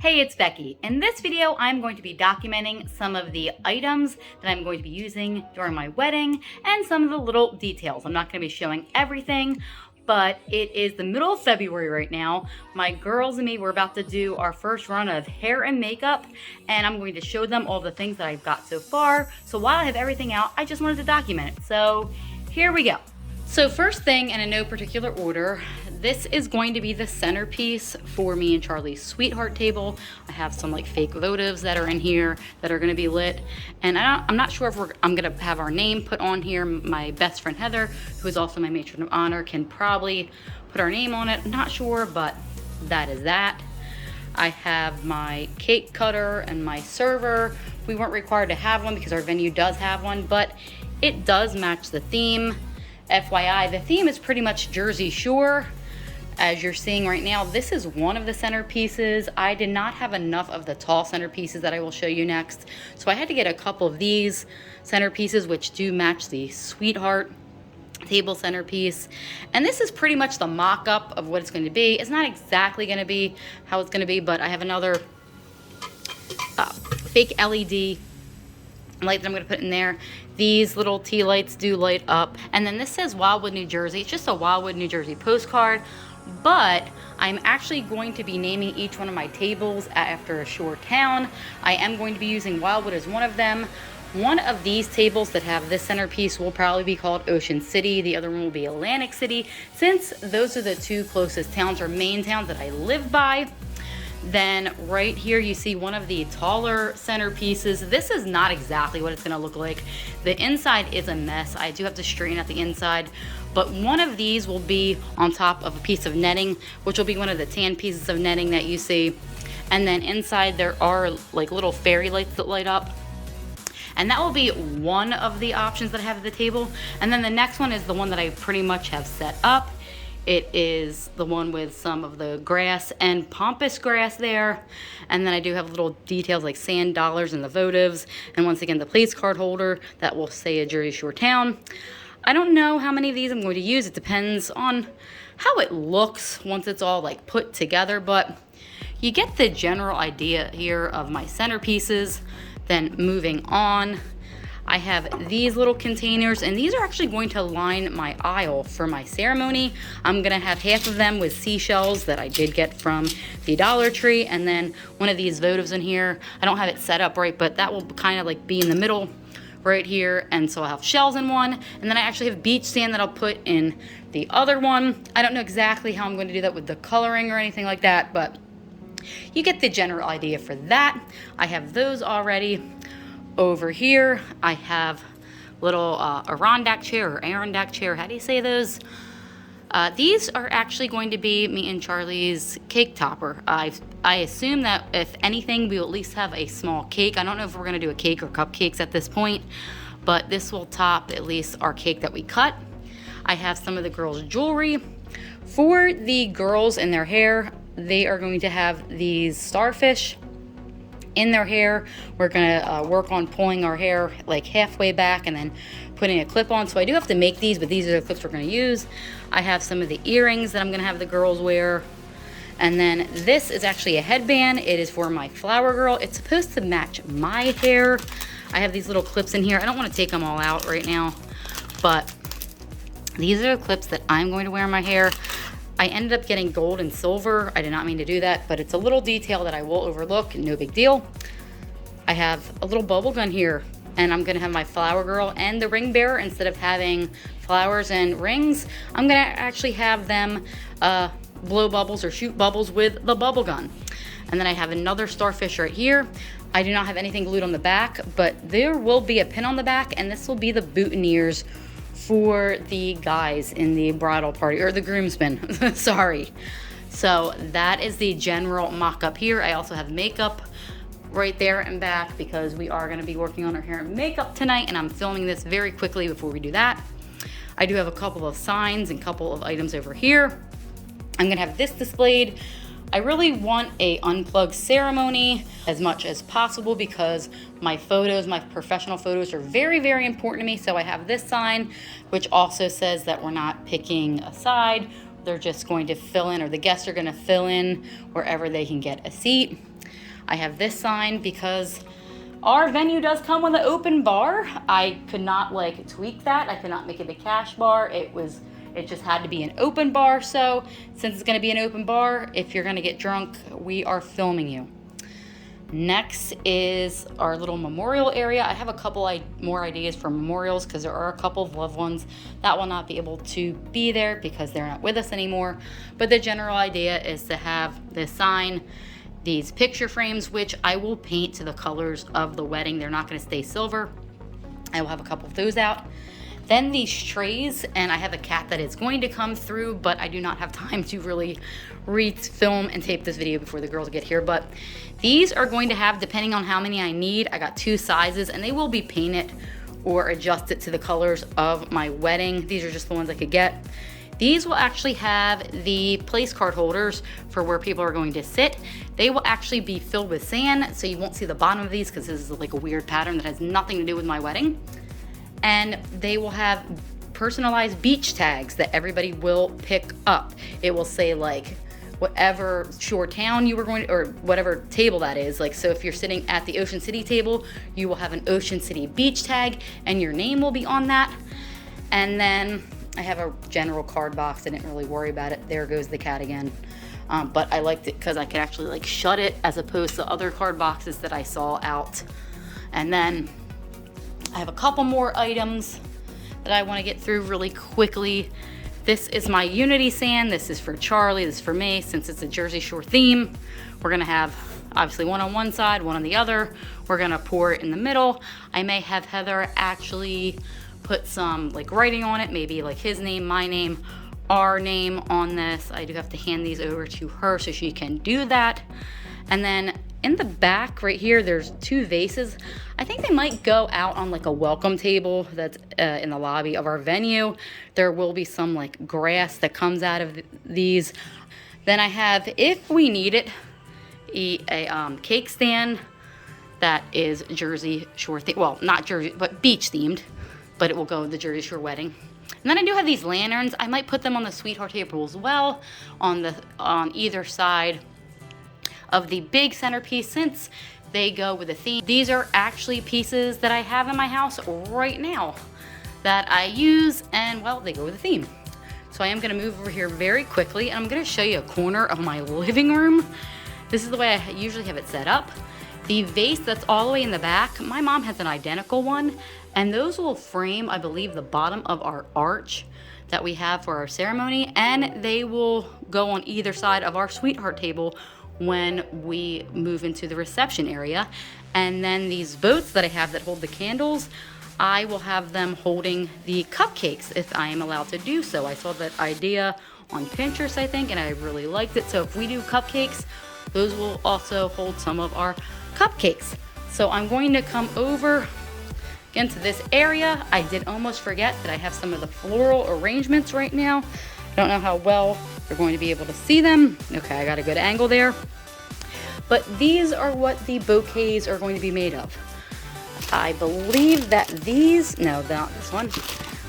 Hey, it's Becky. In this video, I'm going to be documenting some of the items that I'm going to be using during my wedding and some of the little details. I'm not going to be showing everything, but it is the middle of February right now. My girls and me, we're about to do our first run of hair and makeup, and I'm going to show them all the things that I've got so far. So while I have everything out, I just wanted to document it. So here we go. So first thing, and in no particular order, this is going to be the centerpiece for me and Charlie's sweetheart table. I have some like fake votives that are in here that are going to be lit, and I'm not sure if I'm going to have our name put on here. My best friend Heather, who is also my matron of honor, can probably put our name on it. I'm not sure, but that is that. I have my cake cutter and my server. We weren't required to have one because our venue does have one, but it does match the theme. FYI, the theme is pretty much Jersey Shore. As you're seeing right now, this is one of the centerpieces. I did not have enough of the tall centerpieces that I will show you next, so I had to get a couple of these centerpieces, which do match the sweetheart table centerpiece. And this is pretty much the mock-up of what it's going to be. It's not exactly going to be how it's going to be, but I have another fake LED light that I'm going to put in there. These little tea lights do light up. And then this says Wildwood, New Jersey. It's just a Wildwood, New Jersey postcard, but I'm actually going to be naming each one of my tables after a shore town. I am going to be using Wildwood as one of them. One of these tables that have this centerpiece will probably be called Ocean City. The other one will be Atlantic City, since those are the two closest towns or main towns that I live by. Then right here you see one of the taller centerpieces. This is not exactly what it's going to look like. The inside is a mess. I do have to straighten out the inside, but one of these will be on top of a piece of netting, which will be one of the tan pieces of netting that you see. And then inside there are like little fairy lights that light up. And that will be one of the options that I have at the table. And then the next one is the one that I pretty much have set up. It is the one with some of the grass and pampas grass there. And then I do have little details like sand dollars and the votives. And once again, the place card holder that will say a Jersey Shore town. I don't know how many of these I'm going to use. It depends on how it looks once it's all like put together. But you get the general idea here of my centerpieces. Then moving on, I have these little containers, and these are actually going to line my aisle for my ceremony. I'm gonna have half of them with seashells that I did get from the Dollar Tree, and then one of these votives in here. I don't have it set up right, but that will kind of like be in the middle right here, and so I'll have shells in one, and then I actually have beach sand that I'll put in the other one. I don't know exactly how I'm going to do that with the coloring or anything like that, but you get the general idea for that. I have those already. Over here, I have little Arondack chair or Arondack chair. How do you say those? These are actually going to be me and Charlie's cake topper. I assume that if anything, we will at least have a small cake. I don't know if we're going to do a cake or cupcakes at this point, but this will top at least our cake that we cut. I have some of the girls' jewelry. For the girls and their hair, they are going to have these starfish in their hair. We're gonna work on pulling our hair like halfway back and then putting a clip on. So I do have to make these, but these are the clips we're gonna use. I have some of the earrings that I'm gonna have the girls wear. And then this is actually a headband. It is for my flower girl. It's supposed to match my hair. I have these little clips in here. I don't wanna take them all out right now, but these are the clips that I'm going to wear in my hair. I ended up getting gold and silver. I did not mean to do that, but it's a little detail that I will overlook, no big deal. I have a little bubble gun here, and I'm gonna have my flower girl and the ring bearer. Instead of having flowers and rings, I'm gonna actually have them blow bubbles or shoot bubbles with the bubble gun. And then I have another starfish right here. I do not have anything glued on the back, but there will be a pin on the back, and this will be the boutonnieres for the guys in the bridal party, or the groomsmen, sorry. So that is the general mock-up here. I also have makeup right there and back because we are gonna be working on our hair and makeup tonight, and I'm filming this very quickly before we do that. I do have a couple of signs and couple of items over here. I'm gonna have this displayed. I really want a unplugged ceremony as much as possible because my photos, my professional photos are very, very important to me. So I have this sign, which also says that we're not picking a side. They're just going to fill in, or the guests are gonna fill in wherever they can get a seat. I have this sign because our venue does come with an open bar. I could not like tweak that. I could not make it a cash bar. It just had to be an open bar. So since it's gonna be an open bar, if you're gonna get drunk, we are filming you. Next is our little memorial area. I have a couple more ideas for memorials because there are a couple of loved ones that will not be able to be there because they're not with us anymore. But the general idea is to have this sign, these picture frames, which I will paint to the colors of the wedding. They're not going to stay silver. I will have a couple of those out. Then these trays, and I have a cat that is going to come through, but I do not have time to really film and tape this video before the girls get here. But these are going to have, depending on how many I need, I got 2 sizes, and they will be painted or adjusted to the colors of my wedding. These are just the ones I could get. These will actually have the place card holders for where people are going to sit. They will actually be filled with sand, so you won't see the bottom of these because this is like a weird pattern that has nothing to do with my wedding. And they will have personalized beach tags that everybody will pick up. It will say like whatever shore town you were going to, or whatever table that is. Like, so if you're sitting at the Ocean City table, you will have an Ocean City beach tag and your name will be on that. And then I have a general card box. I didn't really worry about it. There goes the cat again. But I liked it because I could actually like shut it as opposed to other card boxes that I saw out. And then I have a couple more items that I want to get through really quickly. This is my Unity sand. This is for Charlie, this is for me. Since it's a Jersey Shore theme, we're gonna have obviously one on one side, one on the other. We're gonna pour it in the middle. I may have Heather actually put some like writing on it, maybe like his name, my name, our name on this. I do have to hand these over to her so she can do that. And then in the back right here, there's 2 vases. I think they might go out on like a welcome table that's in the lobby of our venue. There will be some like grass that comes out of these. Then I have, if we need it, a cake stand that is Jersey Shore themed. Well, not Jersey, but beach themed, but it will go with the Jersey Shore wedding. And then I do have these lanterns. I might put them on the sweetheart table as well, on either side of the big centerpiece, since they go with the theme. These are actually pieces that I have in my house right now that I use, and well, they go with the theme. So I am gonna move over here very quickly, and I'm gonna show you a corner of my living room. This is the way I usually have it set up. The vase that's all the way in the back, my mom has an identical one, and those will frame, I believe, the bottom of our arch that we have for our ceremony, and they will go on either side of our sweetheart table when we move into the reception area. And then these boats that I have that hold the candles, I will have them holding the cupcakes if I am allowed to do so. I saw that idea on Pinterest, I think, and I really liked it. So if we do cupcakes, those will also hold some of our cupcakes. So I'm going to come over again to this area. I did almost forget that I have some of the floral arrangements right now. I don't know how well you're going to be able to see them. Okay, I got a good angle there. But these are what the bouquets are going to be made of. I believe that these, no, not this one.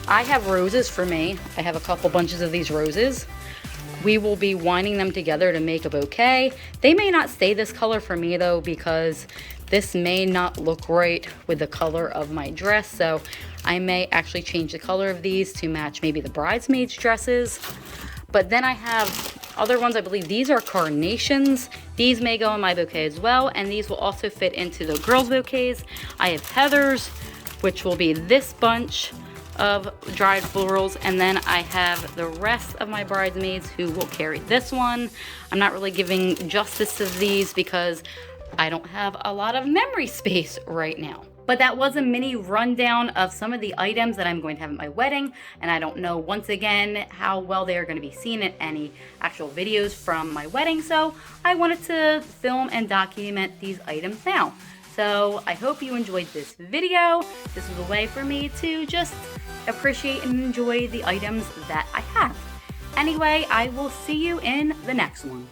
I have roses for me. I have a couple bunches of these roses. We will be winding them together to make a bouquet. They may not stay this color for me though, because this may not look right with the color of my dress. So I may actually change the color of these to match maybe the bridesmaids' dresses. But then I have other ones. I believe these are carnations. These may go in my bouquet as well, and these will also fit into the girls' bouquets. I have heathers, which will be this bunch of dried florals, and then I have the rest of my bridesmaids who will carry this one. I'm not really giving justice to these because I don't have a lot of memory space right now. But that was a mini rundown of some of the items that I'm going to have at my wedding, and I don't know, once again, how well they are going to be seen in any actual videos from my wedding, so I wanted to film and document these items now. So I hope you enjoyed this video. This was a way for me to just appreciate and enjoy the items that I have. Anyway, I will see you in the next one.